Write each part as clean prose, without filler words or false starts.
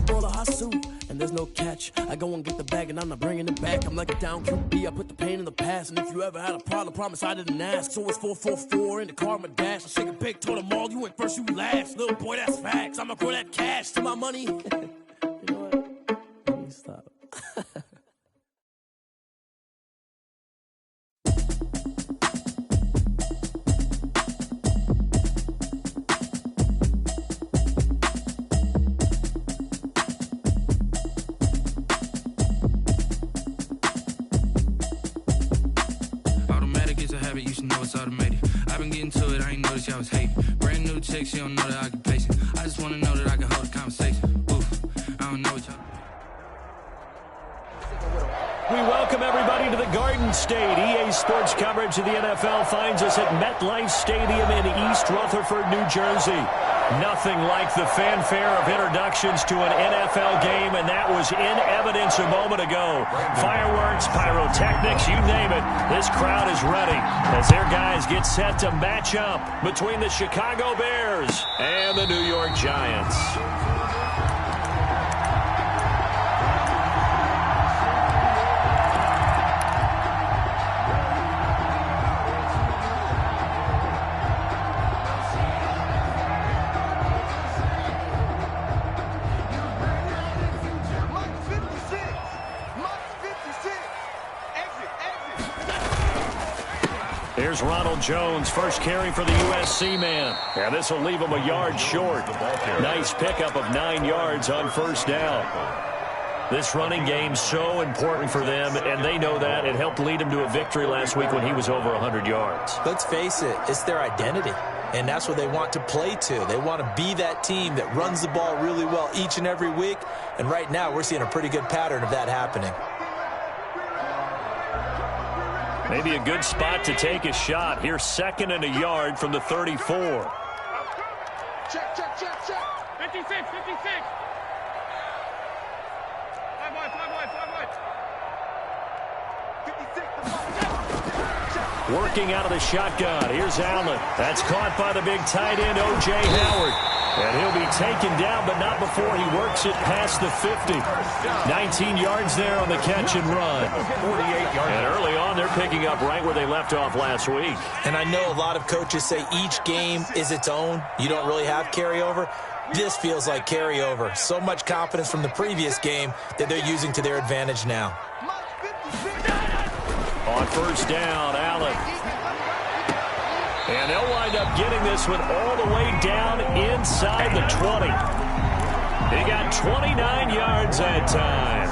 a bowl of hot soup, and there's no catch. I go and get the bag, and I'm not bringing it back. I'm like a down QB, I put the pain in the past. And if you ever had a problem, promise I didn't ask. So it's 444 in the car, my dash. I shake a big, told them all, you went first, you last. Little boy, that's facts. I'ma grow that cash to my money. You know what? Let me stop. You should know it's automated. I've been getting to it, I ain't noticed y'all was hating. Brand new chick, she don't know the occupation. I just wanna know that I can hold a conversation. Oof, I don't know what y'all. We welcome everybody to the Garden State. EA Sports coverage of the NFL finds us at MetLife Stadium in East Rutherford, New Jersey. Nothing like the fanfare of introductions to an NFL game, and that was in evidence a moment ago. Fireworks, pyrotechnics, you name it. This crowd is ready as their guys get set to match up between the Chicago Bears and the New York Giants. Here's Ronald Jones, first carry for the USC man. And this will leave him a yard short. Nice pickup of 9 yards on first down. This running game so important for them, and they know that. It helped lead him to a victory last week when he was over 100 yards. Let's face it, it's their identity, and that's what they want to play to. They want to be that team that runs the ball really well each and every week, and right now we're seeing a pretty good pattern of that happening. Maybe a good spot to take a shot. Here's 2nd and a yard from the 34. Check. 56. 5 wide. Working out of the shotgun. Here's Allen. That's caught by the big tight end, O.J. Howard. And he'll be taken down, but not before he works it past the 50. 19 yards there on the catch and run. 48 yards. And early on, they're picking up right where they left off last week. And I know a lot of coaches say each game is its own. You don't really have carryover. This feels like carryover. So much confidence from the previous game that they're using to their advantage now. On first down, Allen. And they'll wind up getting this one all the way down inside the 20. He got 29 yards that time.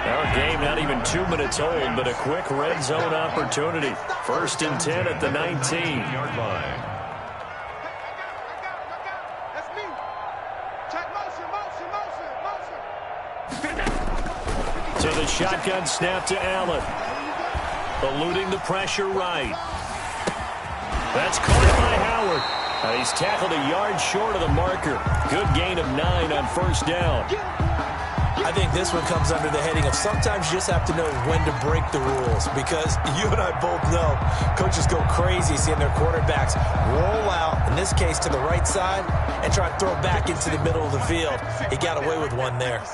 Our game not even 2 minutes old, but a quick red zone opportunity. 1st and 10 at the 19-yard line. So the shotgun snap to Allen. Eluding the pressure right. That's caught by Howard. And he's tackled a yard short of the marker. Good gain of 9 on first down. I think this one comes under the heading of sometimes you just have to know when to break the rules, because you and I both know coaches go crazy seeing their quarterbacks roll out, in this case to the right side, and try to throw back into the middle of the field. He got away with one there.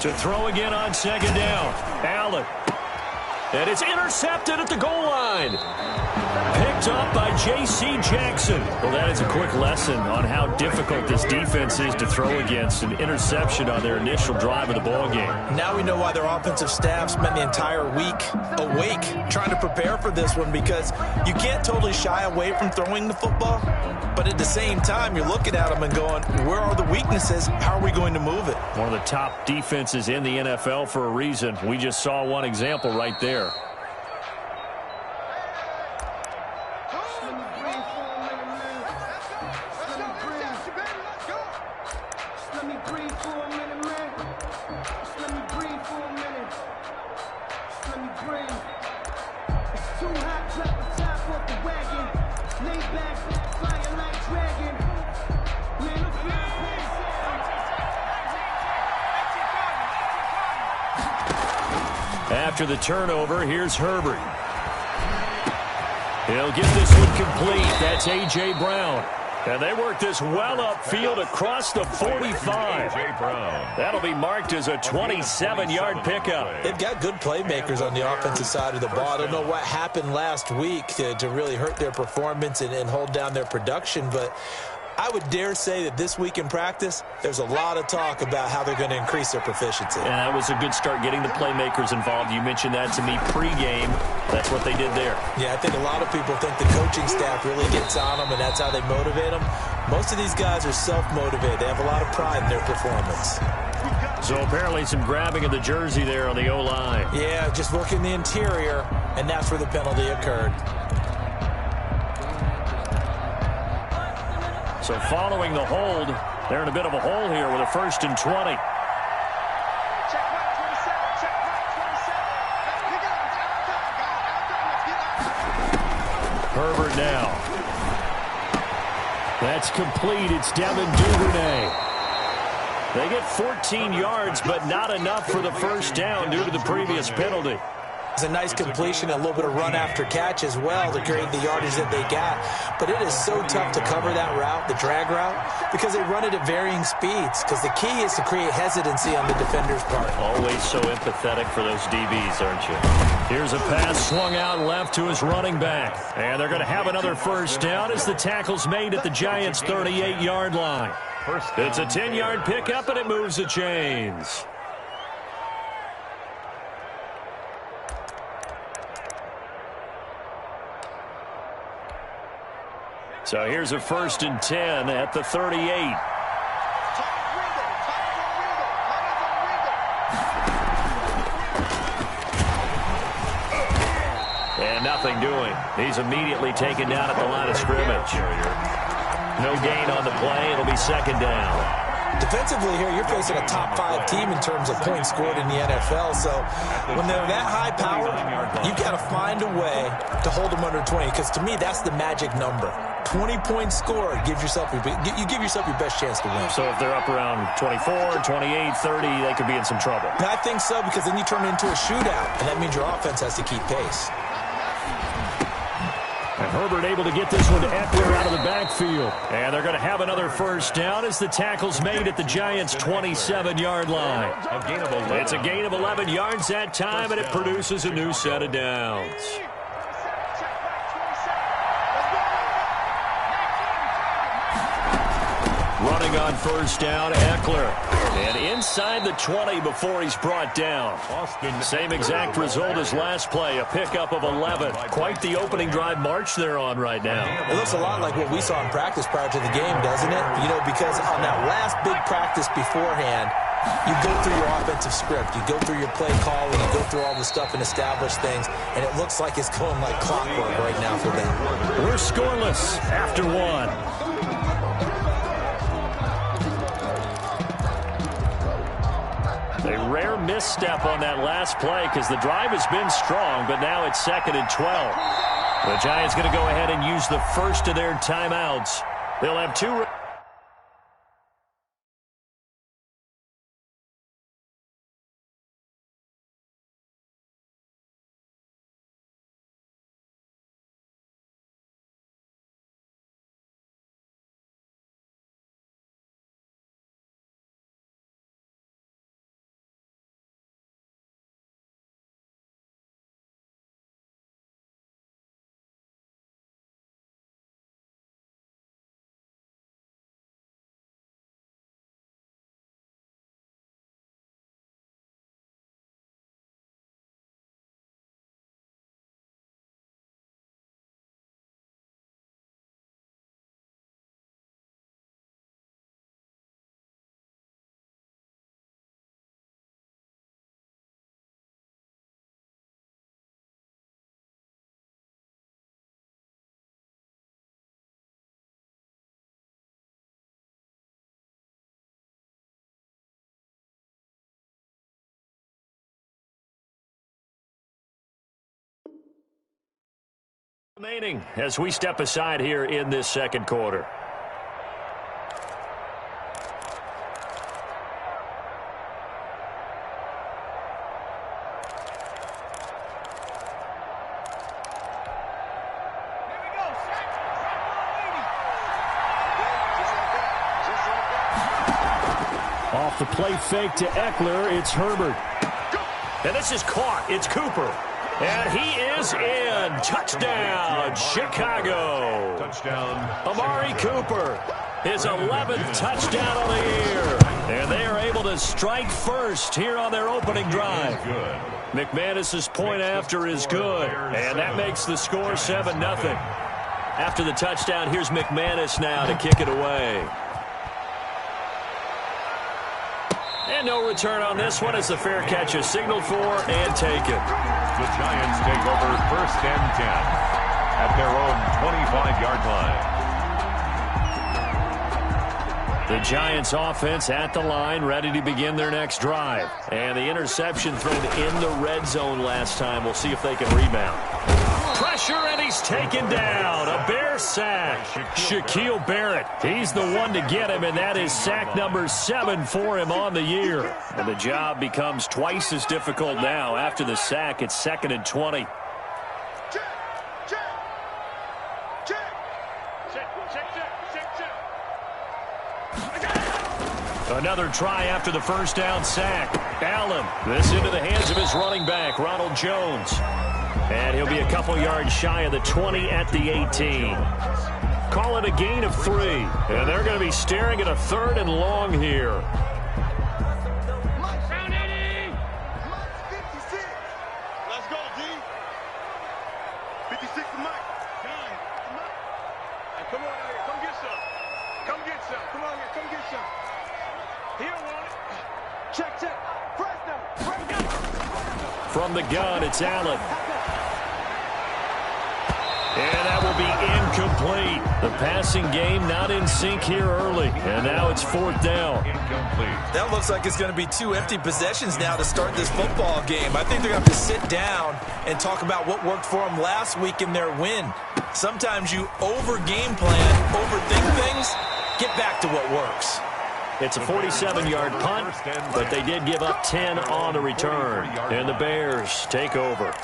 To throw again on 2nd down. Allen. And it's intercepted at the goal line. Picked up by J.C. Jackson. Well, that is a quick lesson on how difficult this defense is to throw against. An interception on their initial drive of the ballgame. Now we know why their offensive staff spent the entire week awake trying to prepare for this one, because you can't totally shy away from throwing the football, but at the same time, you're looking at them and going, where are the weaknesses? How are we going to move it? One of the top defenses in the NFL for a reason. We just saw one example right there. After the turnover, here's Herbert. He'll get this one complete. That's A.J. Braun. And they work this well upfield across the 45. That'll be marked as a 27-yard pickup. They've got good playmakers on the offensive side of the ball. I don't know what happened last week to really hurt their performance and hold down their production, but I would dare say that this week in practice, there's a lot of talk about how they're going to increase their proficiency. And that was a good start, getting the playmakers involved. You mentioned that to me pregame. That's what they did there. Yeah, I think a lot of people think the coaching staff really gets on them, and that's how they motivate them. Most of these guys are self-motivated. They have a lot of pride in their performance. So apparently some grabbing of the jersey there on the O-line. Yeah, just working the interior, and that's where the penalty occurred. So following the hold, they're in a bit of a hole here with a 1st and 20. Herbert now. That's complete. It's Devin Duvernay. They get 14 yards, but not enough for the first down due to the previous penalty. It's a nice completion, a little bit of run after catch as well to create the yardage that they got. But it is so tough to cover that route, the drag route, because they run it at varying speeds. Because the key is to create hesitancy on the defender's part. Always so empathetic for those DBs, aren't you? Here's a pass swung out left to his running back. And they're going to have another first down as the tackle's made at the Giants' 38-yard line. It's a 10-yard pickup, and it moves the chains. So here's a 1st and 10 at the 38. And nothing doing. He's immediately taken down at the line of scrimmage. No gain on the play. It'll be 2nd down. Defensively here, you're facing a top-5 team in terms of points scored in the NFL. So when they're that high power, you've got to find a way to hold them under 20. Because to me, that's the magic number. 20 points scored gives yourself you give yourself your best chance to win. So if they're up around 24, 28, 30, they could be in some trouble. I think so, because then you turn it into a shootout, and that means your offense has to keep pace. And Herbert able to get this one to Eckler out of the backfield. And they're going to have another first down as the tackle's made at the Giants' 27-yard line. It's a gain of 11 yards that time, and it produces a new set of downs. Running on first down, Eckler. And inside the 20 before he's brought down. Same exact result as last play, a pickup of 11. Quite the opening drive march they're on right now. It looks a lot like what we saw in practice prior to the game, doesn't it? You know, because on that last big practice beforehand, you go through your offensive script, you go through your play call, and you go through all the stuff and establish things, and it looks like it's going like clockwork right now for them. We're scoreless after one. A rare misstep on that last play because the drive has been strong, but now it's 2nd and 12. The Giants going to go ahead and use the first of their timeouts. They'll have 2. Remaining as we step aside here in this second quarter. Off the play fake to Eckler, it's Herbert. And this is caught. It's Cooper. And he is in. Touchdown, Chicago. Touchdown. Amari Cooper, his 11th touchdown of the year. And they are able to strike first here on their opening drive. McManus's point after is good. And that makes the score 7-0. After the touchdown, here's McManus now to kick it away. And no return on this one as the fair catch is signaled for and taken. The Giants take over 1st and 10 at their own 25-yard line. The Giants offense at the line, ready to begin their next drive. And the interception thrown in the red zone last time. We'll see if they can rebound. Pressure, and he's taken down. A Bear sack. Shaquille Barrett, he's the one to get him, and that is sack number 7 for him on the year. And the job becomes twice as difficult now. After the sack, it's 2nd and 20. Another try after the first down sack. Allen, this into the hands of his running back, Ronald Jones. And he'll be a couple yards shy of the 20 at the 18. Call it a gain of 3. And they're going to be staring at a 3rd and long here. Let's go, D. 56 to Mike. Hey, come on out here. Come get some. Come get some. Come on here. Come get some. He don't want it. Check. Press now. From the gun, it's Allen. And that will be incomplete. The passing game not in sync here early. And now it's 4th down. Incomplete. That looks like it's going to be 2 empty possessions now to start this football game. I think they're going to have to sit down and talk about what worked for them last week in their win. Sometimes you over-game plan, overthink things, get back to what works. It's a 47-yard punt, but they did give up 10 on the return. And the Bears take over.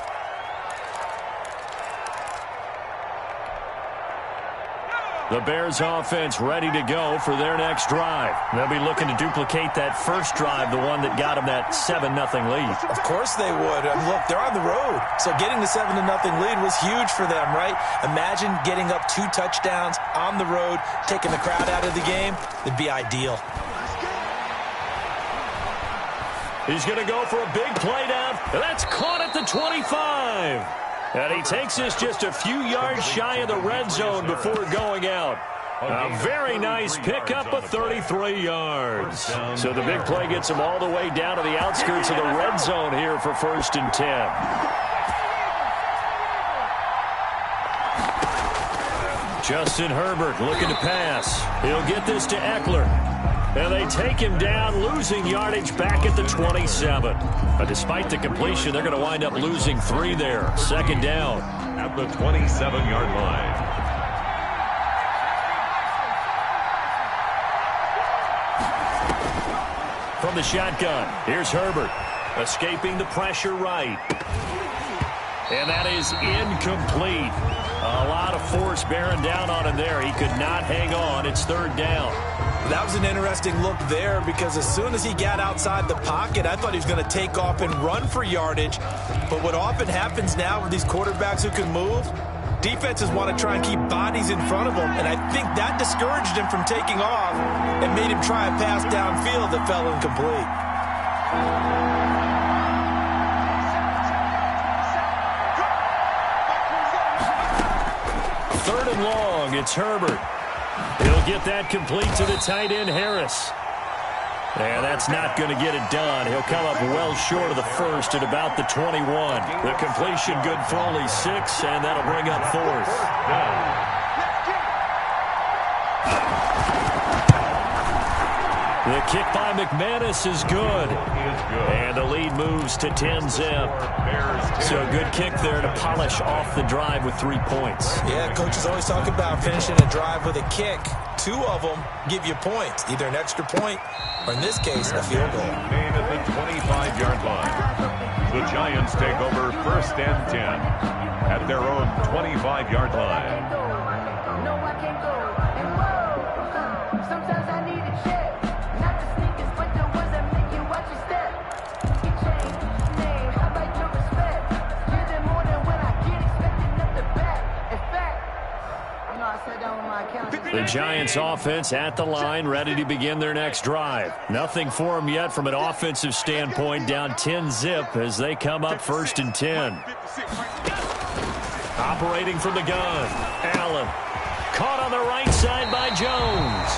The Bears offense ready to go for their next drive. They'll be looking to duplicate that first drive, the one that got them that 7-0 lead. Of course they would. Look, they're on the road. So getting the 7-0 lead was huge for them, right? Imagine getting up 2 touchdowns on the road, taking the crowd out of the game. It'd be ideal. He's going to go for a big play down. That's caught at the 25. And he takes us just a few yards shy of the red zone before going out. A very nice pickup of 33 yards. So the big play gets him all the way down to the outskirts of the red zone here for 1st and 10. Justin Herbert looking to pass. He'll get this to Eckler. And they take him down, losing yardage back at the 27. But despite the completion, they're going to wind up losing 3 there. 2nd down. At the 27-yard line. From the shotgun, here's Herbert. Escaping the pressure right. And that is incomplete. A lot of force bearing down on him there. He could not hang on. It's 3rd down. That was an interesting look there because as soon as he got outside the pocket, I thought he was going to take off and run for yardage. But what often happens now with these quarterbacks who can move, defenses want to try and keep bodies in front of them. And I think that discouraged him from taking off and made him try a pass downfield that fell incomplete. 3rd and long, it's Herbert. He'll get that complete to the tight end, Harris. And that's not going to get it done. He'll come up well short of the first at about the 21. The completion good for only 6, and that'll bring up 4th. The kick by McManus is good. And the lead moves to 10-zip. So a good kick there to polish off the drive with 3 points. Yeah, coaches always talk about finishing a drive with a kick. 2 of them give you points, either an extra point or, in this case, a field goal. Made at the 25-yard line. The Giants take over 1st and 10 at their own 25-yard line. No, I can't go. And whoa, sometimes I need a check. Not the sneakers, but the The Giants offense at the line, ready to begin their next drive. Nothing for them yet from an offensive standpoint, down 10-zip as they come up 1st and 10. Operating from the gun, Allen. Caught on the right side by Jones.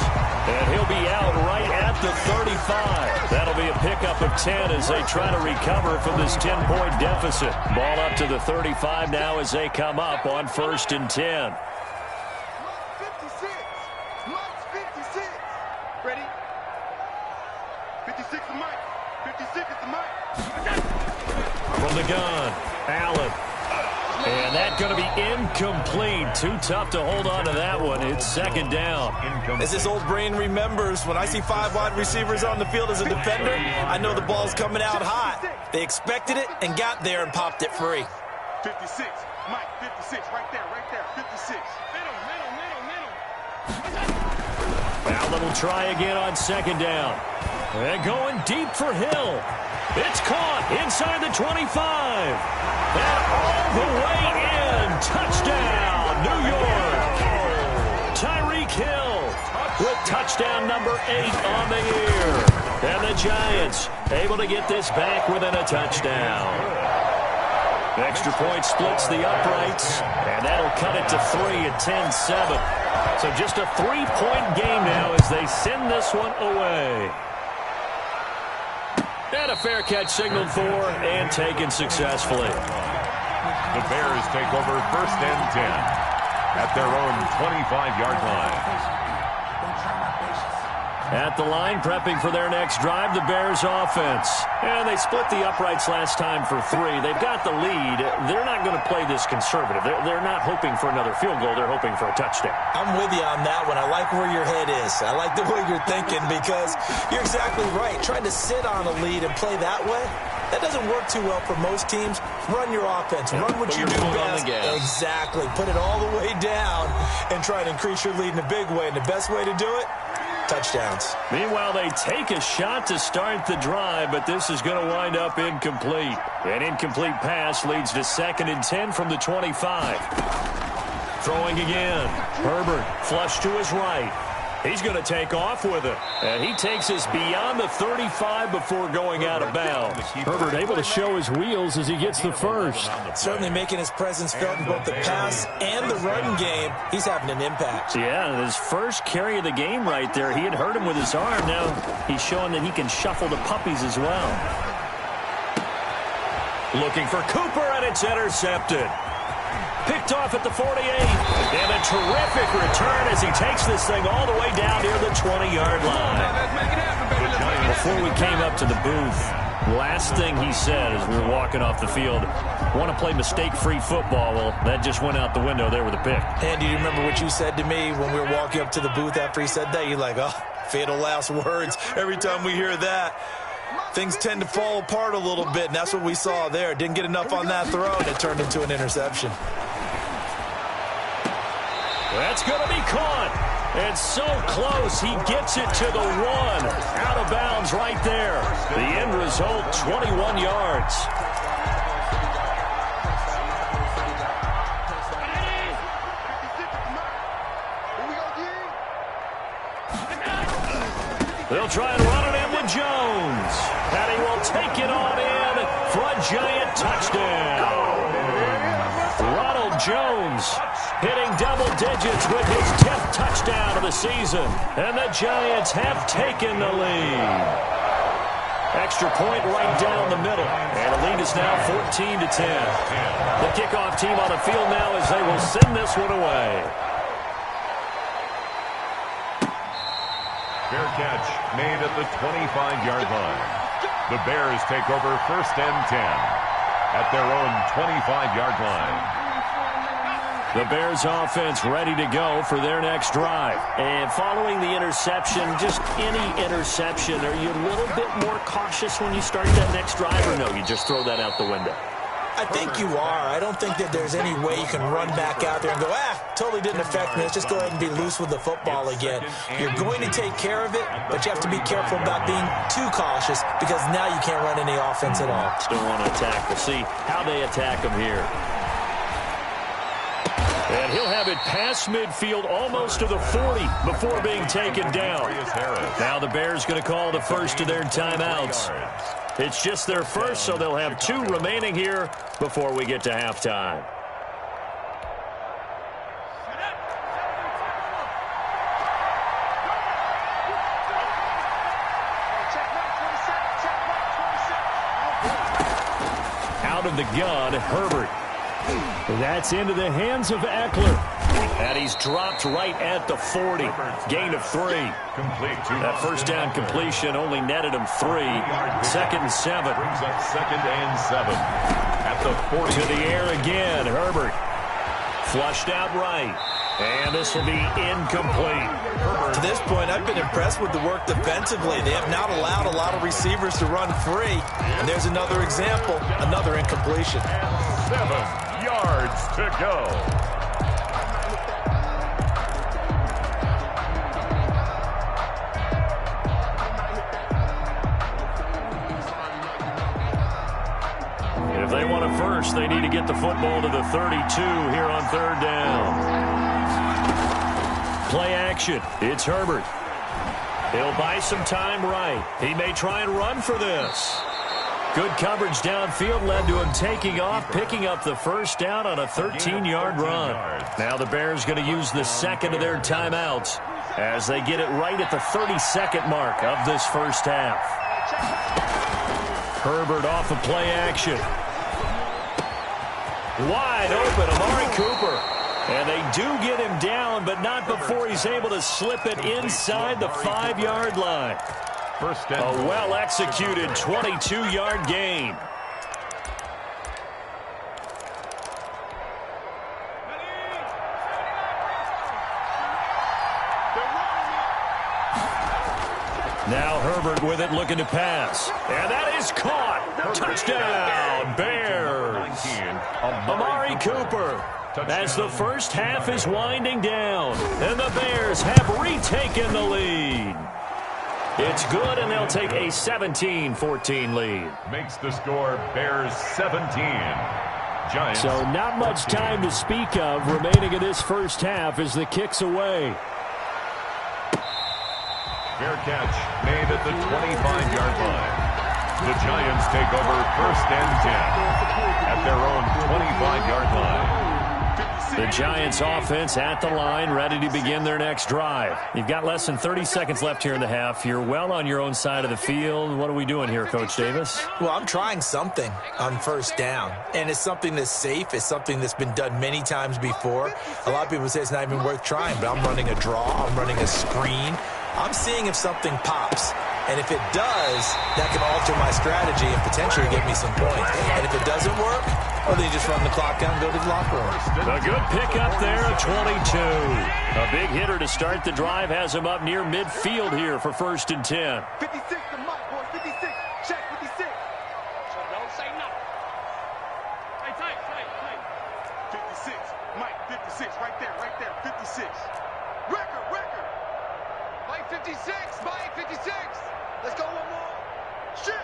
And he'll be out right at the 35. That'll be a pickup of 10 as they try to recover from this 10-point deficit. Ball up to the 35 now as they come up on 1st and 10. Ready? 56 is Mike. 56 is the Mike. From the gun, Allen. And that's going to be incomplete. Too tough to hold on to that one. It's 2nd down. As this old brain remembers, when I see 5 wide receivers on the field as a defender, I know the ball's coming out hot. They expected it and got there and popped it free. 56. Mike, 56. Right there, 56. Middle. Allen will try again on 2nd down. And going deep for Hill. It's caught inside the 25. And all the way in. Touchdown, New York. Tyreek Hill with touchdown number 8 on the year. And the Giants able to get this back within a touchdown. Extra point splits the uprights, and that'll cut it to 3 at 10-7. So just a 3-point game now as they send this one away. And a fair catch signaled for and taken successfully. The Bears take over 1st and 10 at their own 25-yard line. At the line, prepping for their next drive, the Bears offense. And they split the uprights last time for 3. They've got the lead. They're not going to play this conservative. They're not hoping for another field goal. They're hoping for a touchdown. I'm with you on that one. I like where your head is. I like the way you're thinking because you're exactly right. Trying to sit on a lead and play that way, that doesn't work too well for most teams. Run your offense. Run what you do best. Exactly. Put it all the way down and try to increase your lead in a big way. And the best way to do it, touchdowns. Meanwhile, they take a shot to start the drive, but this is going to wind up incomplete. An incomplete pass leads to 2nd and 10 from the 25. Throwing again. Herbert flush to his right. He's going to take off with it. And he takes us beyond the 35 before going out of bounds. Herbert able to show his wheels as he gets the first. Certainly making his presence felt in both the pass and the run game. He's having an impact. Yeah, his first carry of the game right there. He had hurt him with his arm. Now he's showing that he can shuffle the puppies as well. Looking for Cooper, and it's intercepted. Picked off at the 48. And a terrific return as he takes this thing all the way down near the 20-yard line. Before we came up to the booth, last thing he said as we were walking off the field, want to play mistake-free football. Well, that just went out the window there with a pick. And do you remember what you said to me when we were walking up to the booth after he said that? You're like, oh, fatal last words. Every time we hear that, things tend to fall apart a little bit, and that's what we saw there. Didn't get enough on that throw, and it turned into an interception. That's going to be caught. And so close, he gets it to the 1. Out of bounds right there. The end result, 21 yards. They'll try and run it in with Jones. And he will take it on in for a Giant touchdown. Ronald Jones hitting double digits with his 10th touchdown of the season. And the Giants have taken the lead. Extra point right down the middle. And the lead is now 14-10. The kickoff team on the field now as they will send this one away. Fair catch made at the 25-yard line. The Bears take over 1st and 10 at their own 25-yard line. The Bears offense ready to go for their next drive. And following the interception, just any interception, are you a little bit more cautious when you start that next drive, or no, you just throw that out the window? I think you are. I don't think that there's any way you can run back out there and go, totally didn't affect me. Let's just go ahead and be loose with the football again. You're going to take care of it, but you have to be careful about being too cautious because now you can't run any offense at all. Still want to attack. We'll see how they attack them here. And he'll have it past midfield almost to the 40 before being taken down. Now the Bears going to call the first of their timeouts. It's just their first, so they'll have 2 remaining here before we get to halftime. Out of the gun, Herbert. That's into the hands of Eckler. And he's dropped right at the 40. Gain of 3. That first down completion only netted him 3. 2nd and 7. Brings up 2nd and 7 at the 40. To the air again, Herbert. Flushed out right. And this will be incomplete. To this point, I've been impressed with the work defensively. They have not allowed a lot of receivers to run free. And there's another example, another incompletion. 7 yards to go. If they want a first, they need to get the football to the 32 here on 3rd down. Play action. It's Herbert. He'll buy some time right. He may try and run for this. Good coverage downfield led to him taking off, picking up the first down on a 13-yard run. Now the Bears going to use the second of their timeouts as they get it right at the 32nd mark of this first half. Herbert off of play action. Wide open, Amari Cooper. And they do get him down, but not before he's able to slip it inside the 5-yard line. A well-executed 22-yard gain. Now Herbert with it, looking to pass. And that is caught. Touchdown, Bears. Amari Cooper. As the first half is winding down, and the Bears have retaken the lead. It's good, and they'll take a 17-14 lead. Makes the score Bears 17. Giants. So not much time to speak of remaining in this first half as the kick's away. Fair catch made at the 25-yard line. The Giants take over 1st and 10 at their own 25-yard line. The Giants offense at the line, ready to begin their next drive. You've got less than 30 seconds left here in the half. You're well on your own side of the field. What are we doing here, Coach Davis? Well, I'm trying something on 1st down, and it's something that's safe. It's something that's been done many times before. A lot of people say it's not even worth trying, but I'm running a draw. I'm running a screen. I'm seeing if something pops. And if it does, that can alter my strategy and potentially get me some points. And if it doesn't work, well, then you just run the clock down and go to the locker room. A good pickup there at 22. A big hitter to start the drive has him up near midfield here for 1st and 10. 56 to Mike, boys. 56. Check 56. So don't say no. Hey, tight. 56. Mike, 56. Right there. 56. Record. Mike, 56. Mike, 56. Let's go one more. Shit.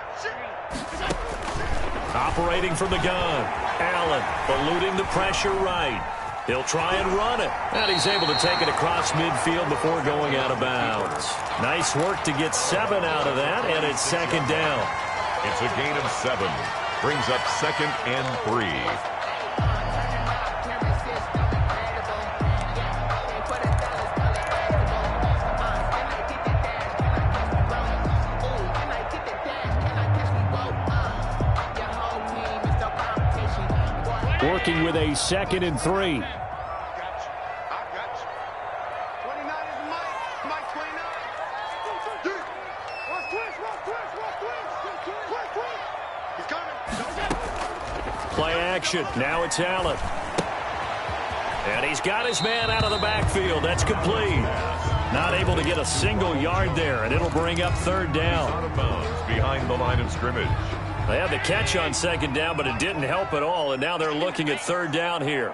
Operating from the gun. Allen eluding the pressure right. He'll try and run it. And he's able to take it across midfield before going out of bounds. Nice work to get 7 out of that, and it's 2nd down. It's a gain of 7. Brings up 2nd and 3. Working with a 2nd and 3. I got you. 29 is Mike. Mike, 29. Dude. Watch twist. He's coming. Play action. Now it's Allen. And he's got his man out of the backfield. That's complete. Not able to get a single yard there, and it'll bring up 3rd down. Out of bounds behind the line of scrimmage. They had the catch on 2nd down, but it didn't help at all, and now they're looking at 3rd down here.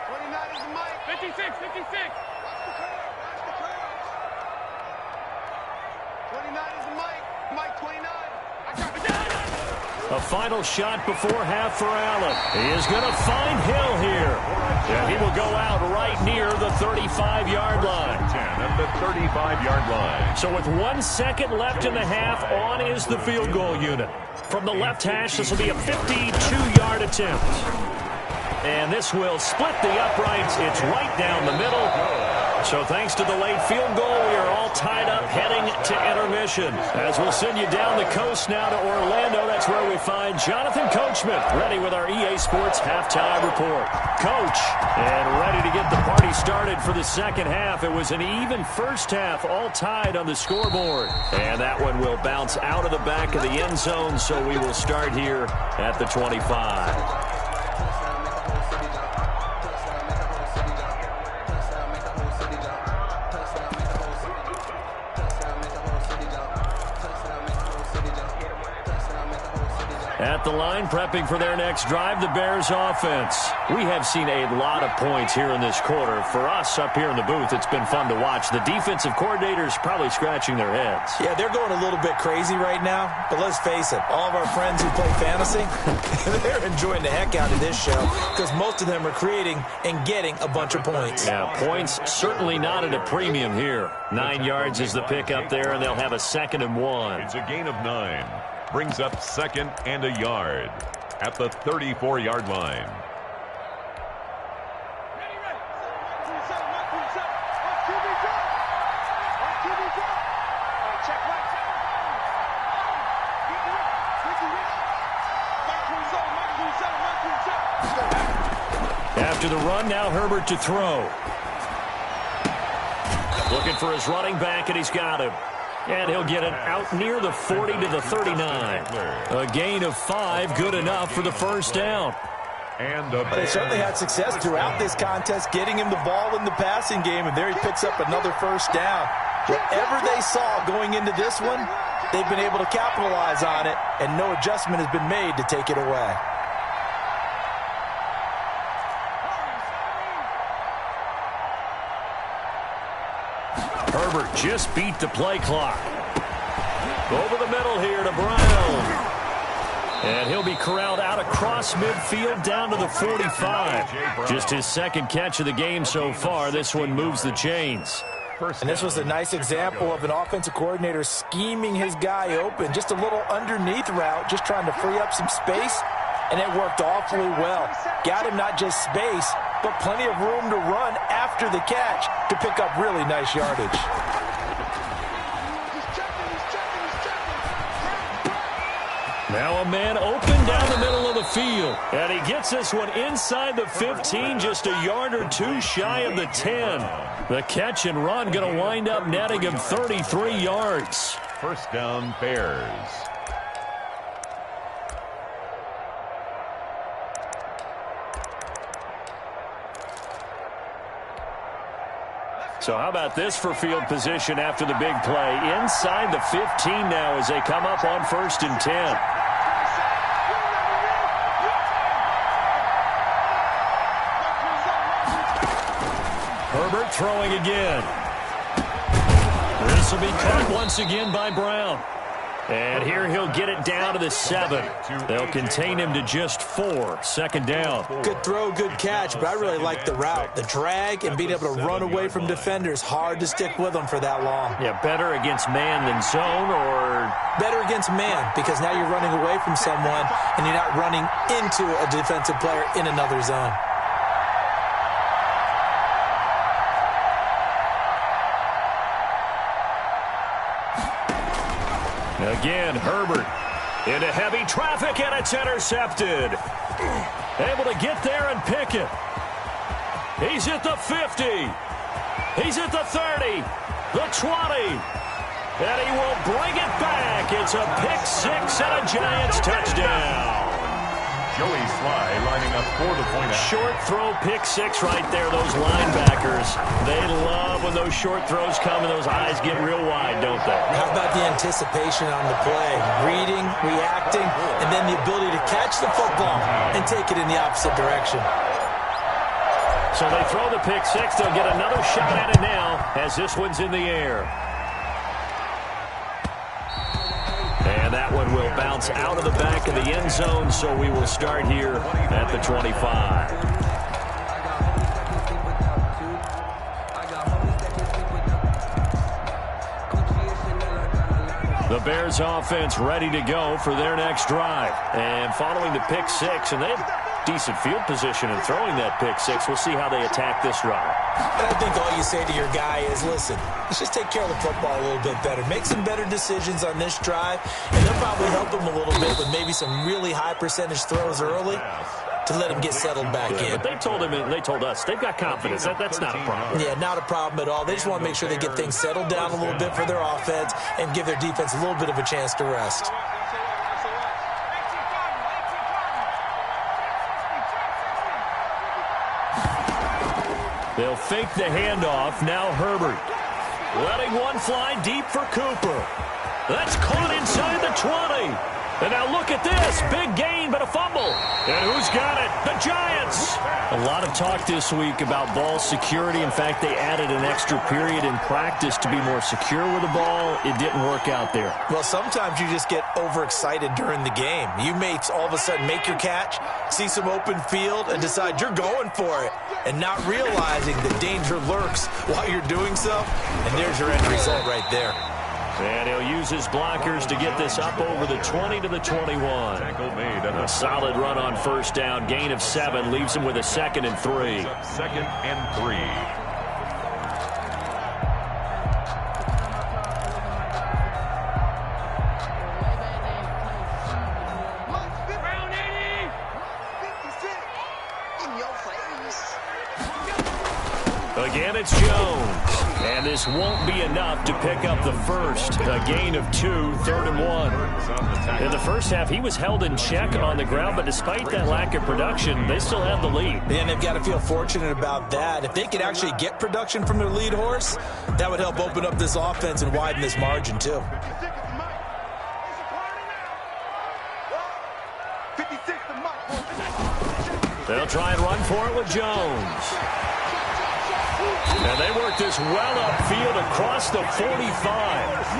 29 is Mike. 56. Watch the curve. 29 is Mike. Mike, 29. I got it. A final shot before half for Allen. He is going to find Hill here. And he will go out right near the 35-yard line. 10 at the 35-yard line. So with 1 second left in the half, on is the field goal unit. From the left hash, this will be a 52-yard attempt. And this will split the uprights. It's right down the middle. So thanks to the late field goal, we are all tied up heading to intermission. As we'll send you down the coast now to Orlando, that's where we find Jonathan Coachman, ready with our EA Sports halftime report. Coach, and ready to get the party started for the second half. It was an even first half, all tied on the scoreboard. And that one will bounce out of the back of the end zone, so we will start here at the 25. At the line, prepping for their next drive, the Bears offense. We have seen a lot of points here in this quarter. For us up here in the booth, it's been fun to watch. The defensive coordinators probably scratching their heads. Yeah, they're going a little bit crazy right now, but let's face it, all of our friends who play fantasy, they're enjoying the heck out of this show because most of them are creating and getting a bunch of points. Yeah, points certainly not at a premium here. 9 yards is the pickup there, and they'll have a 2nd and 1. It's a gain of 9. Brings up 2nd and a yard at the 34-yard line. After the run, now Herbert to throw. Looking for his running back, and he's got him. And he'll get it out near the 40 to the 39. A gain of 5, good enough for the first down. And they certainly had success throughout this contest, getting him the ball in the passing game, and there he picks up another first down. Whatever they saw going into this one, they've been able to capitalize on it, and no adjustment has been made to take it away. Herbert just beat the play clock. Over the middle here to Braun. And he'll be corralled out across midfield down to the 45. Just his 2nd catch of the game so far. This one moves the chains. And this was a nice example of an offensive coordinator scheming his guy open. Just a little underneath route, just trying to free up some space. And it worked awfully well. Got him not just space, but plenty of room to run after the catch to pick up really nice yardage. Now a man open down the middle of the field. And he gets this one inside the 15, just a yard or 2 shy of the 10. The catch and run going to wind up netting him 33 yards. First down, Bears. So how about this for field position after the big play? Inside the 15 now as they come up on 1st and 10. Herbert throwing again. This will be caught once again by Braun. And here he'll get it down to the 7. They'll contain him to just 4. 2nd down. Good throw, good catch, but I really like the route. The drag and being able to run away from defenders. Hard to stick with them for that long. Yeah, better against man than zone, or? Better against man, because now you're running away from someone and you're not running into a defensive player in another zone. Again, Herbert into heavy traffic, and it's intercepted. Able to get there and pick it. He's at the 50. He's at the 30, the 20. And he will bring it back. It's a pick 6 and a Giants touchdown. Joey Sly lining up for the point. Short throw, pick 6 right there. Those linebackers, they love when those short throws come and those eyes get real wide, don't they? How about the anticipation on the play? Reading, reacting, and then the ability to catch the football and take it in the opposite direction. So they throw the pick 6. They'll get another shot at it now as this one's in the air. And that one and will bounce out of the back of the end zone, so we will start here at the 25. The Bears offense ready to go for their next drive. And following the pick six, and they have decent field position in throwing that pick six. We'll see how they attack this drive. And I think all you say to your guy is, listen, let's just take care of the football a little bit better. Make some better decisions on this drive, and they'll probably help him a little bit with maybe some really high percentage throws early to let him get settled back in. But they told him, and they told us, they've got confidence. That's not a problem. Yeah, not a problem at all. They just want to make sure they get things settled down a little bit for their offense and give their defense a little bit of a chance to rest. They'll fake the handoff. Now Herbert. Letting one fly deep for Cooper. That's caught inside the 20. And now look at this. Big gain, but a fumble. And who's got it? The Giants. A lot of talk this week about ball security. In fact, they added an extra period in practice to be more secure with the ball. It didn't work out there. Well, sometimes you just get overexcited during the game. You may all of a sudden make your catch, see some open field, and decide you're going for it, and not realizing the danger lurks while you're doing so. And there's your end result right there. And he'll use his blockers to get this up over the 20 to the 21. A solid run on first down. Gain of 7 leaves him with a 2nd and 3. 2nd and 3. Again, it's Jones. And this won't be enough to pick up the first. A gain of 2, 3rd and 1. In the first half, he was held in check on the ground, but despite that lack of production, they still have the lead. And they've got to feel fortunate about that. If they could actually get production from their lead horse, that would help open up this offense and widen this margin, too. They'll try and run for it with Jones. And they work this well upfield across the 45.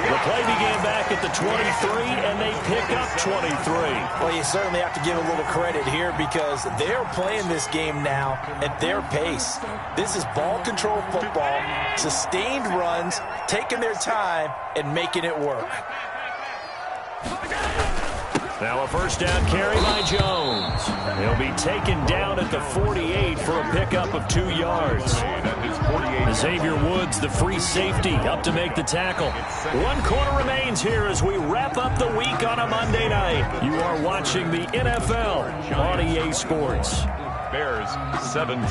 The play began back at the 23, and they pick up 23. Well, you certainly have to give a little credit here because they're playing this game now at their pace. This is ball control football, sustained runs, taking their time, and making it work. Now a first down carry by Jones. He'll be taken down at the 48 for a pickup of 2 yards. Xavier Woods, the free safety, up to make the tackle. 1 quarter remains here as we wrap up the week on a Monday night. You are watching the NFL on EA Sports. Bears 17.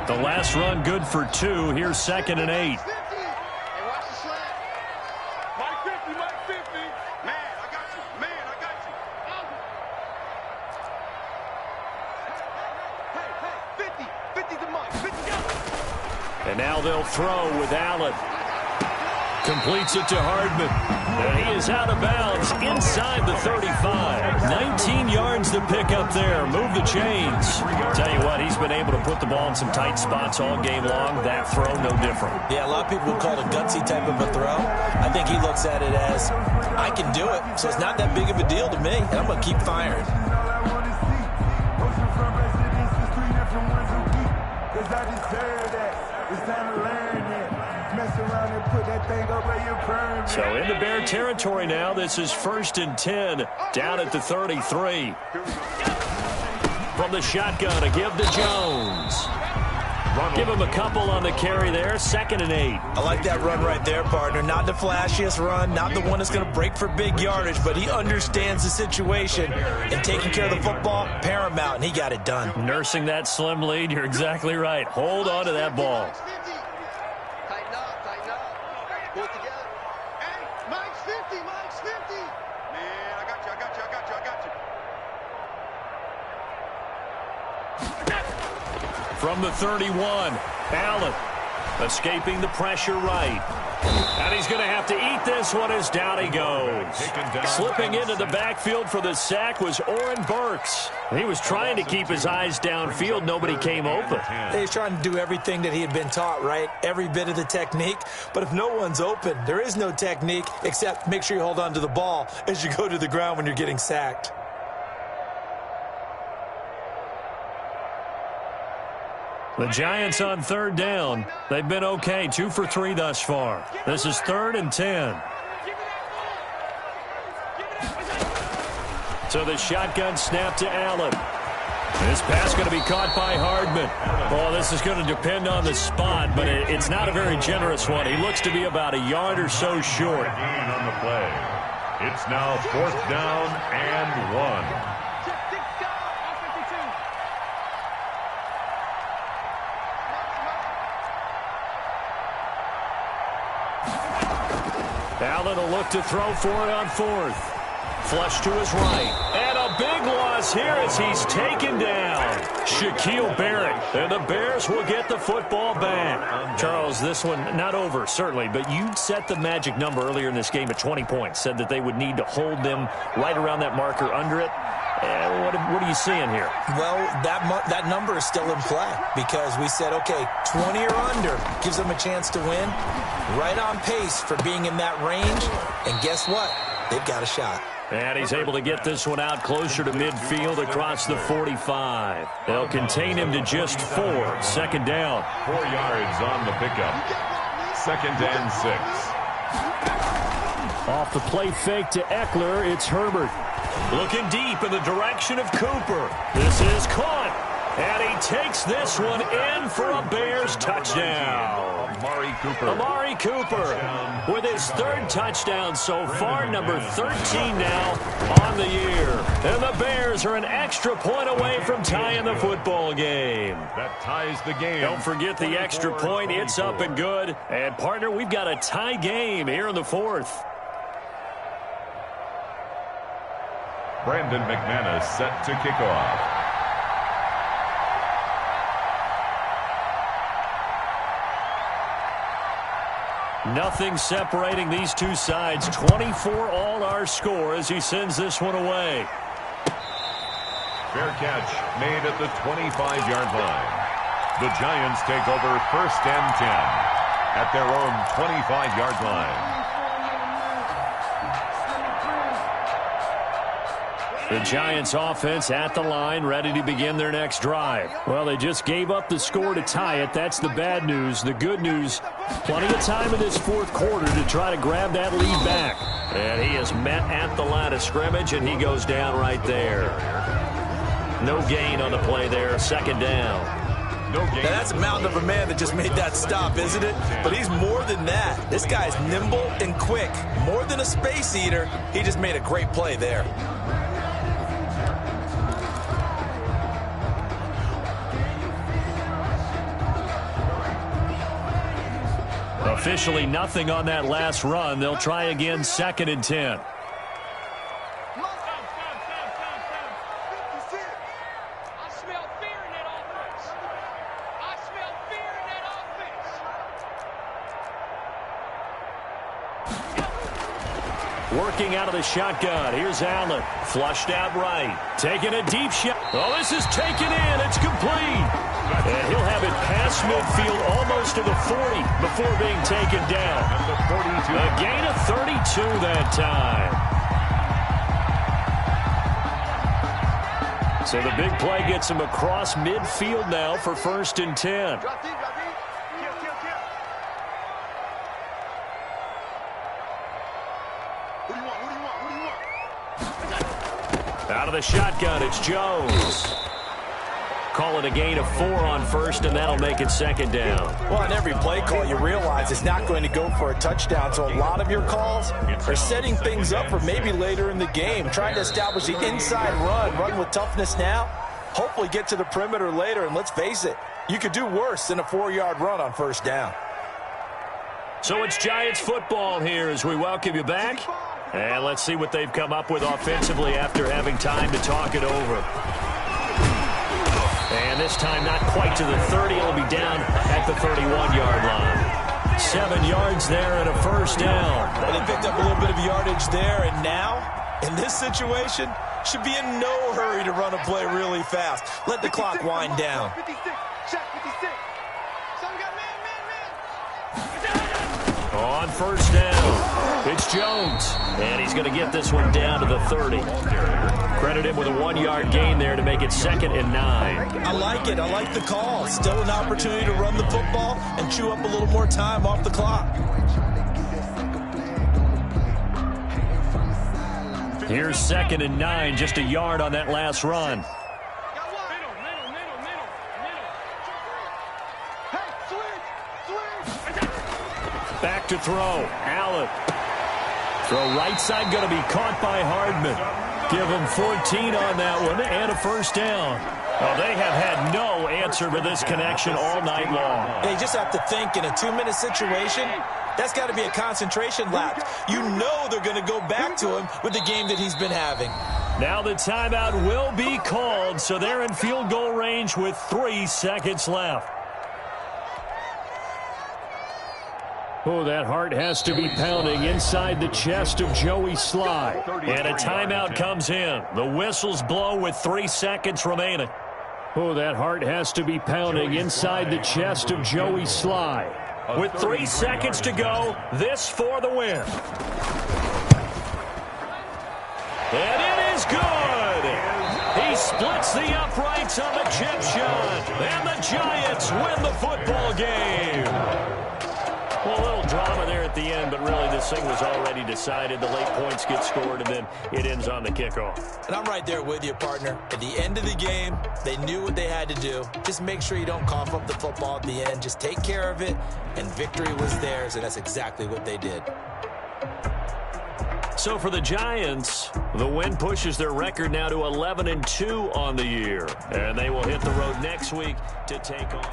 The last run good for 2. Here's 2nd and 8. And now they'll throw with Allen. Completes it to Hardman. And he is out of bounds inside the 35. 19 yards to pick up there. Move the chains. Tell you what, he's been able to put the ball in some tight spots all game long. That throw, no different. Yeah, a lot of people would call it a gutsy type of a throw. I think he looks at it as, I can do it, so it's not that big of a deal to me, and I'm going to keep firing. So into Bear territory now. This is 1st and 10 down at the 33. From the shotgun, a give to Jones. Give him a couple on the carry there. 2nd and 8. I like that run right there, partner. Not the flashiest run, not the one that's going to break for big yardage, but he understands the situation, and taking care of the football, paramount, and he got it done. Nursing that slim lead, you're exactly right. Hold on to that ball. From the 31, Allen escaping the pressure right. And he's going to have to eat this one as down he goes. Slipping into the backfield for the sack was Oren Burks. He was trying to keep his eyes downfield. Nobody came open. He's trying to do everything that he had been taught, right? Every bit of the technique. But if no one's open, there is no technique except make sure you hold on to the ball as you go to the ground when you're getting sacked. The Giants on third down. They've been okay, 2 for 3 thus far. This is 3rd and 10. So the shotgun snap to Allen. This pass going to be caught by Hardman. Well, this is going to depend on the spot, but it's not a very generous one. He looks to be about a yard or so short. Gain on the play. It's now 4th down and 1. Allen will look to throw for it on 4th. Flush to his right. And a big loss here as he's taken down. Shaquille Barrett. And the Bears will get the football back. Charles, this one not over, certainly, but you set the magic number earlier in this game at 20 points. Said that they would need to hold them right around that marker under it. What are you seeing here? Well, that number is still in play because we said, okay, 20 or under gives them a chance to win. Right on pace for being in that range. And guess what? They've got a shot. And he's able to get this one out closer to midfield across the 45. They'll contain him to just 4. 2nd down. 4 yards on the pickup. 2nd and 6. Off the play fake to Eckler, it's Herbert. Looking deep in the direction of Cooper. This is caught. And he takes this one in for a Bears touchdown. Amari Cooper with his 3rd touchdown so far, number 13 now on the year. And the Bears are an extra point away from tying the football game. That ties the game. Don't forget the extra point. It's up and good. And, partner, we've got a tie game here in the 4th. Brandon McManus set to kick off. Nothing separating these two sides. 24 all our score as he sends this one away. Fair catch made at the 25-yard line. The Giants take over 1st and 10 at their own 25-yard line. The Giants offense at the line, ready to begin their next drive. Well, they just gave up the score to tie it. That's the bad news. The good news, plenty of time in this 4th quarter to try to grab that lead back. And he is met at the line of scrimmage, and he goes down right there. No gain on the play there. 2nd down. Now, that's a mountain of a man that just made that stop, isn't it? But he's more than that. This guy's nimble and quick. More than a space eater. He just made a great play there. Officially nothing on that last run. They'll try again 2nd and 10. Working out of the shotgun. Here's Allen. Flushed out right. Taking a deep shot. Oh, this is taken in. It's complete. And he'll have it past midfield almost to the 40 before being taken down. A gain of 32 that time. So the big play gets him across midfield now for 1st and 10. Out of the shotgun, it's Jones. Call it a gain of 4 on 1st, and that'll make it 2nd down. Well, on every play call, you realize it's not going to go for a touchdown. So a lot of your calls are setting things up for maybe later in the game, trying to establish the inside run with toughness now, hopefully get to the perimeter later. And let's face it, you could do worse than a 4-yard run on 1st down. So it's Giants football here as we welcome you back. And let's see what they've come up with offensively after having time to talk it over. And this time not quite to the 30. It'll be down at the 31-yard line. 7 yards there and a first down. Well, they picked up a little bit of yardage there, and now, in this situation, should be in no hurry to run a play really fast. Let the clock wind down. 56, check 56. So we got man. On first down, it's Jones, and he's going to get this one down to the 30. Credit him with a 1-yard gain there to make it 2nd and 9. I like it. I like the call. Still an opportunity to run the football and chew up a little more time off the clock. Here's 2nd and 9, just a yard on that last run. Back to throw. Allen. Throw right side, going to be caught by Hardman. Give him 14 on that one and a first down. Well, they have had no answer for this connection all night long. They just have to think in a 2-minute situation. That's got to be a concentration lapse. You know they're going to go back to him with the game that he's been having. Now the timeout will be called, so they're in field goal range with 3 seconds left. Oh, that heart has to be pounding inside the chest of Joey Sly. And a timeout comes in. The whistles blow with 3 seconds remaining. Oh, that heart has to be pounding inside the chest of Joey Sly. With 3 seconds to go, this for the win. And it is good. He splits the uprights on the chip shot. And the Giants win the football game. Well, a little drama there at the end, but really this thing was already decided. The late points get scored, and then it ends on the kickoff. And I'm right there with you, partner. At the end of the game, they knew what they had to do. Just make sure you don't cough up the football at the end. Just take care of it, and victory was theirs, and that's exactly what they did. So for the Giants, the win pushes their record now to 11-2 on the year. And they will hit the road next week to take on...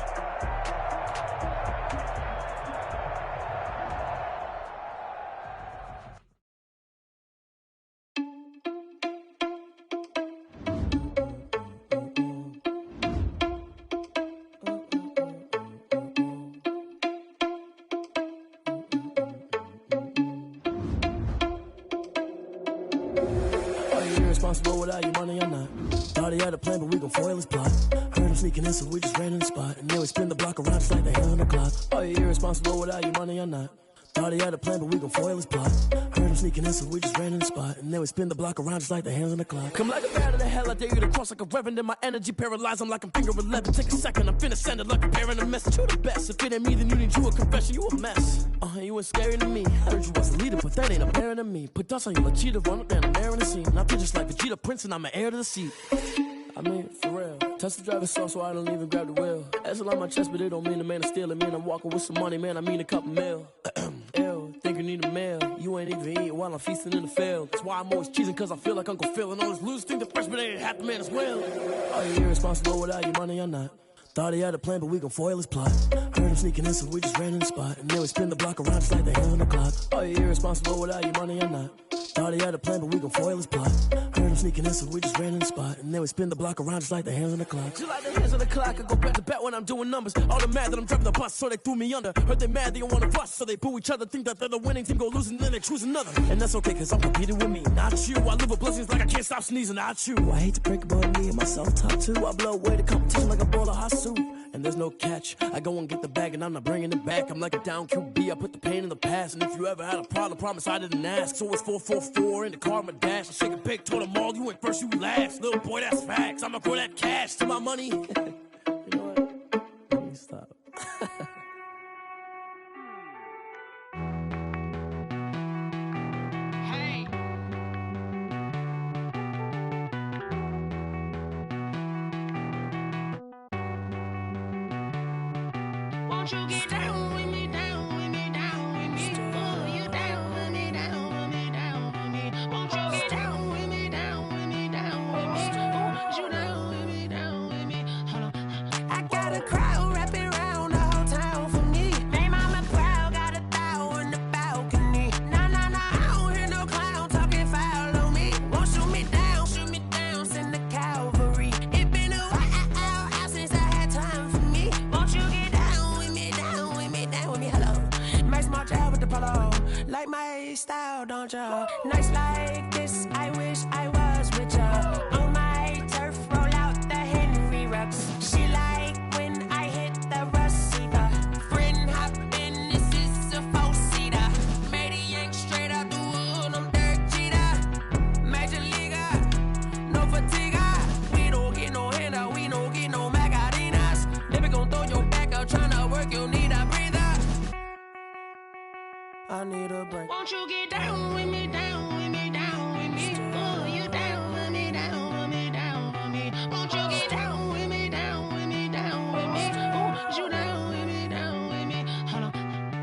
Responsible without your money or not. Thought he had a plan, but we gon' foil his plot. Heard him sneaking in, so we just ran in the spot. And then we spin the block around just like the hell on the clock. Are you irresponsible without your money or not? Thought he had a plan, but we gon' foil his plot. Heard him sneaking in, so we just ran in the spot. And then we spin the block around just like the hands on the clock. Come like a bat of the hell, I dare you to cross like a reverend. And my energy paralyzed, I'm like I'm finger 11. Take a second, I'm finna send it like a parent a message. You the best, if it ain't me, then you need you a confession. You a mess, you ain't scary to me. Heard you was a leader, but that ain't apparent to me. Put dust on you like cheetah, run up down the air in the scene. I feel just like Vegeta Prince, and I'm an heir to the seat. I mean, for real. Touch the driver's sauce, so I don't even grab the wheel. That's on my chest, but it don't mean the man is stealing. Man, I'm walking with some money, man, I mean a couple mil. Ew, think you need a meal. You ain't even eating while I'm feasting in the field. That's why I'm always cheesing, cause I feel like Uncle Phil. And all those losers think the freshman ain't half the man as well. Are you irresponsible without your money or not? Thought he had a plan, but we gon' foil his plot. Heard him sneaking in, so we just ran in the spot. And then we spin the block around just like the hell on the clock. Are you irresponsible without your money or not? Thought he had a plan, but we gon' foil his plot. Heard him sneaking in, so we just ran in the spot. And then we spin the block around just like the hands on the clock. Just like the hands on the clock, I go back to back when I'm doing numbers. All the mad that I'm driving the bus, so they threw me under. Heard they mad, they don't wanna bust, so they boo each other. Think that they're the winning team, go losing, then they choose another. And that's okay, cause I'm competing with me, not you. I live with blessings like I can't stop sneezing, not you. I hate to break it, but me and myself top two. I blow away the competition like a bowl of hot soup. And there's no catch. I go and get the bag and I'm not bringing it back. I'm like a down QB, I put the pain in the past. And if you ever had a problem, promise I didn't ask. So it's 4-4-4 in the car, my dash. I shake a big, told them all, you went first, you last. Little boy, that's facts. I'ma throw that cash to my money. You know what? Let me stop. You get down with me, down with me, down with me. Oh, you down with me, down with me, down with me. Won't you get down with me, down with me, down with me? Oh, you down with me, down with me. Hold on. I got a crowd wrapping around the whole town for me. Name on my crowd, got a thou in the balcony. Nah, I don't hear no clown talking foul on me. Won't shoot me down, send the cavalry. It been a while since I had time for me. Won't you get down with me, down with me, style, don't ya? Nights like this, I wish I was with ya. On my turf, roll out the Henry rocks. She like when I hit the receiver. Friend hop in, this is a four-seater. Made a yank straight out the wood, I'm Derek Jeter. Major leaguer, no fatigue. We don't get no handout, we don't get no Macarinas. Never gon' throw your back out, tryna work, you need a breather. I need a break. Won't you get down with me, down with me, down with me? Oh, you down with me, down with me, down with me. Won't you get down with me, down with me, down with me? Oh, you down with me, down with me. Hold on.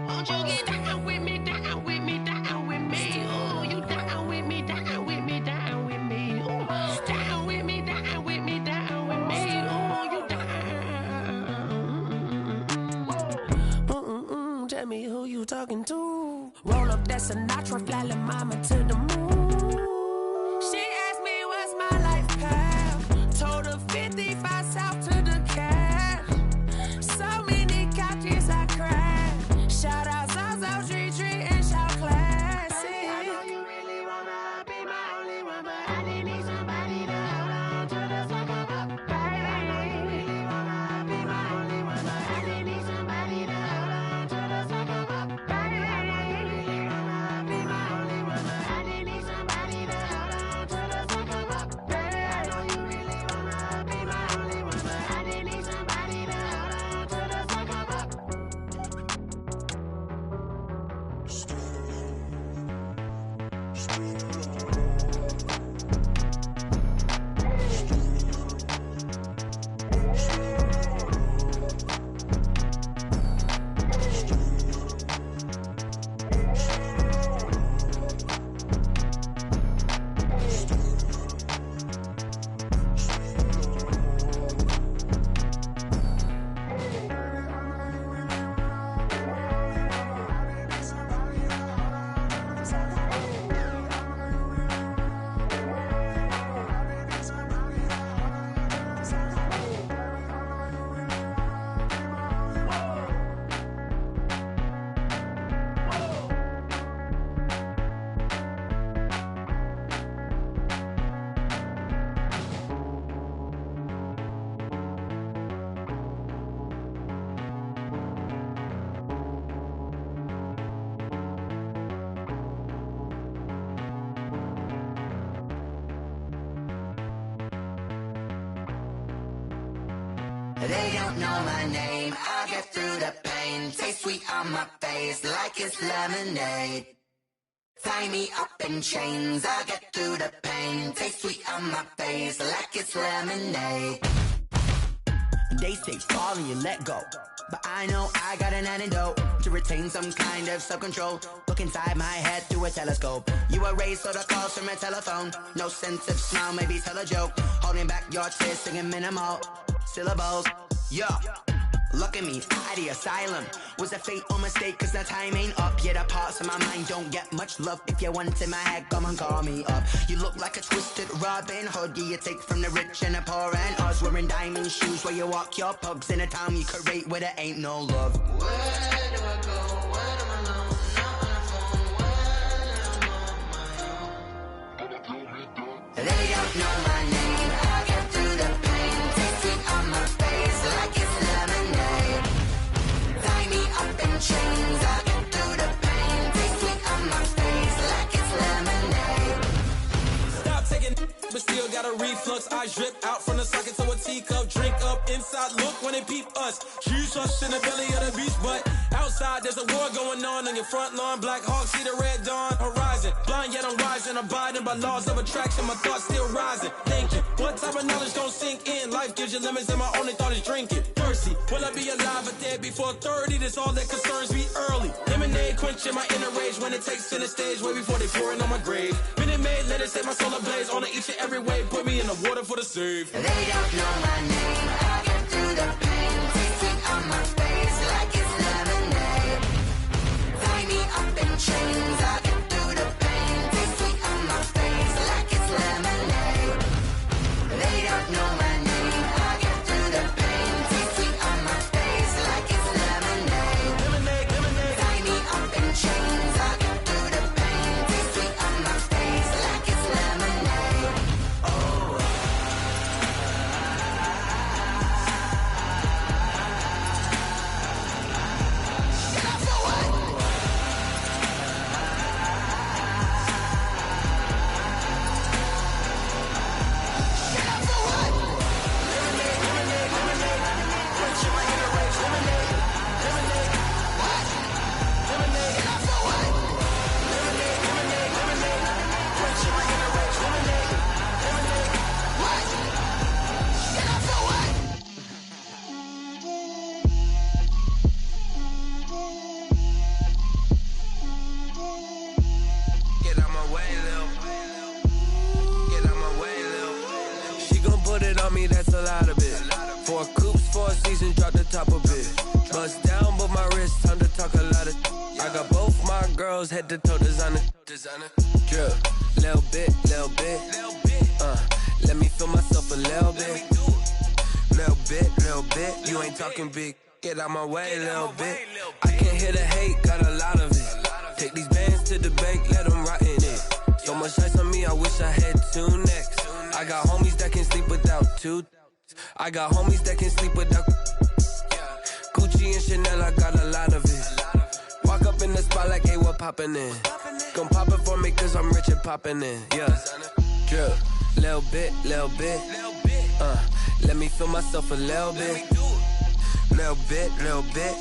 Won't you get down with me, down with me, down with me? Oh, you down with me, down with me, down with me. Oh, down with me, down with me, down with me. Oh, you down. Tell me who you talking to. Roll up that Sinatra, fly la mama to the moon. She asked me what's my life path. Told her 55 south to the cat. So many couches I cried. Shout out South Street and shout classic. I know you really wanna be my only one, but I didn't need somebody to hold on to the second up. I know you really wanna be my only one, but I didn't need somebody to hold on to the second up. They don't know my name, I get through the pain. Taste sweet on my face like it's lemonade. Tie me up in chains, I get through the pain. Taste sweet on my face like it's lemonade. They say fall and you let go, but I know I got an antidote to retain some kind of self-control. Look inside my head through a telescope. You erase all the calls from a telephone. No sense of smile, maybe tell a joke. Holding back your tears, singing minimal syllables. Yo, look at me, out of the asylum. Was a fate or mistake, cause the time ain't up. Yeah, the parts of my mind don't get much love. If you want in my head, come and call me up. You look like a twisted Robin Hood. Yeah, you take from the rich and the poor and us. Wearing diamond shoes where you walk your pugs in a town you create where there ain't no love. Where do I go? When I'm alone? Not on the phone. When I'm on my own. They don't know my name. I get through the pain. Taste sweet on my face like it's lemonade. Tie me up in chains. I get through the pain. Taste sweet on my face like it's lemonade. Stop taking, but still got a reflux. I drip out from the socket to a teacup. Drink up inside, look when they peep us. Choose us in the belly of the beast, but outside there's a war going on your front lawn. Black Hawk, see the red dawn horizon. Blind yet I'm rising, abiding by laws of attraction. My thoughts still rising, thinking what type of knowledge gon' sink in? Life gives you limits and my only thought is drinking. Thirsty, will I be alive or dead before 30? That's all that concerns me early. Lemonade quenching my inner rage when it takes to the stage way before they pouring on my grave. Minute Maid, let it set my soul ablaze on each and every way. Put me in the water for the save. They don't know my name. I get through the pain. Taste sweet on my face like it's lemonade. Tie me up in chains. I get through the pain. Taste sweet on my face like it's lemonade. They don't know my name. I get through the pain. Taste sweet on my face like it's lemonade. Lemonade, lemonade. Tie me up in chains. I get through the pain. on me, that's a lot of it. 4 coops, 4 seasons, drop the top of it. Bust down, but my wrist, time to talk a lot of. I got both my girls head to toe designer. Drip, little bit. Let me feel myself a little bit. Little bit. You ain't talking big. Get out my way, little bit. I can't hear the hate, got a lot of it. Take these bands to the bank, let them rot in it. So much ice on me, I wish I had 2 necks. I got homies that can sleep without 2. I got homies that can sleep without Gucci and Chanel, I got a lot of it. Walk up in the spot like, hey, what poppin' in? Gon' pop it for me cause I'm rich and poppin' in. Yeah, drip, little bit. Let me feel myself a little bit. Little bit.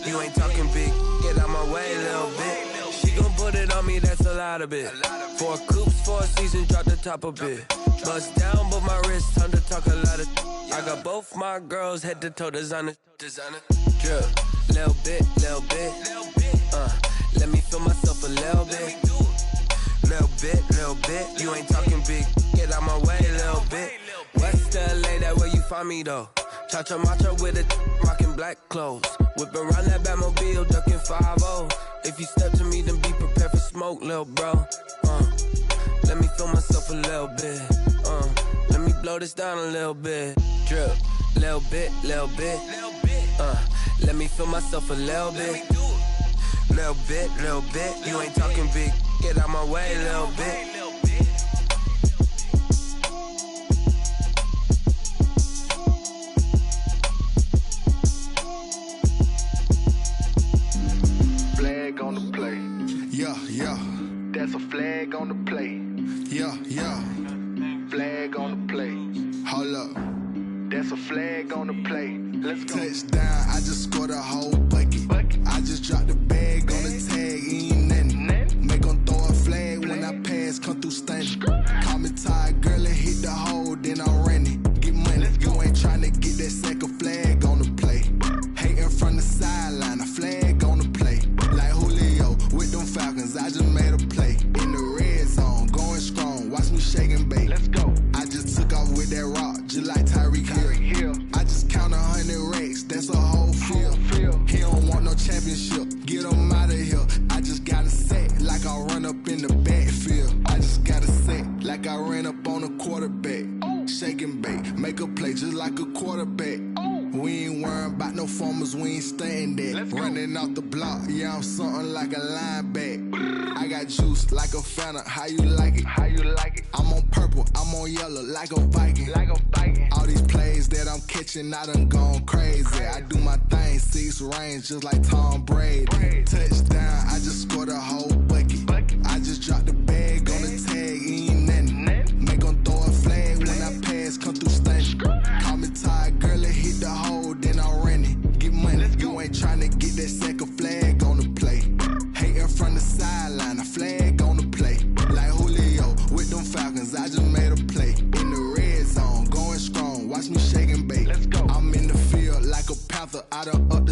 You ain't talking big. Get out my way, little bit. She gon' put it on me, that's a lot of it. 4 coops, 4 seasons, drop the top of it. Bust down, but my wrist, time to talk a lot of. I got both my girls head to toe designer. Drip, little bit. Let me feel myself a little bit. Little bit. You ain't talking big. Get out my way, little bit. West LA, that where you find me though. Cha-cha macho with it, rockin' black clothes. Whip around that Batmobile, ducking 5-0. If you step to me, then be prepared for smoke, lil' bro. Let me feel myself a little bit. Let me blow this down a little bit. Drip, little bit. Let me feel myself a little bit. Little bit. You ain't talking big. Get out my way, little bit. Flag on the play. Yeah. That's a flag on the play. Yeah. Flag on the play. Hold up. That's a flag on the play. Let's go. Touchdown, I just scored a whole bucket. I just dropped the bag on the tag, ain't nothing. Make 'em throw a flag when I pass, come through stunning. Call me tired, girl, and hit the hole, then I'm running. Get money, you ain't tryna get that second flag on the play. Hating from the sideline, a flag on the play. Like Julio with them Falcons, I just made a play. In the red zone, going strong, watch me shake and bake. Let's go. I just took off with that rock, just like Tyreek Hill. I just count 100 racks, that's a whole field. He don't want no championship, get him out of here. I just got a set, like I run up in the backfield. I just got a set, like I ran up on a quarterback. Shake and bake, make a play just like a quarterback. We ain't worrying about no formers, we ain't staying there. Running off the block, yeah, I'm something like a linebacker. I got juice like a Fanta, how you like it? I'm on purple, I'm on yellow, like a Viking. All these plays that I'm catching, I done gone crazy. I do my thing, 6 range, just like Tom Brady. Touchdown, I just scored a whole bucket. I just dropped the bag on the tag, ain't nothing. Make 'em throw a flag when I pass, come through stunning. Call me tired, girl, and hit the hole, then I'm running. Get money, you ain't tryna get that second flag on the play. Hating from the sideline, a flag on the play. Like Julio with them Falcons, I just made a play. In the red zone, going strong, watch me shake and bake. I'm in the field like a panther, I done up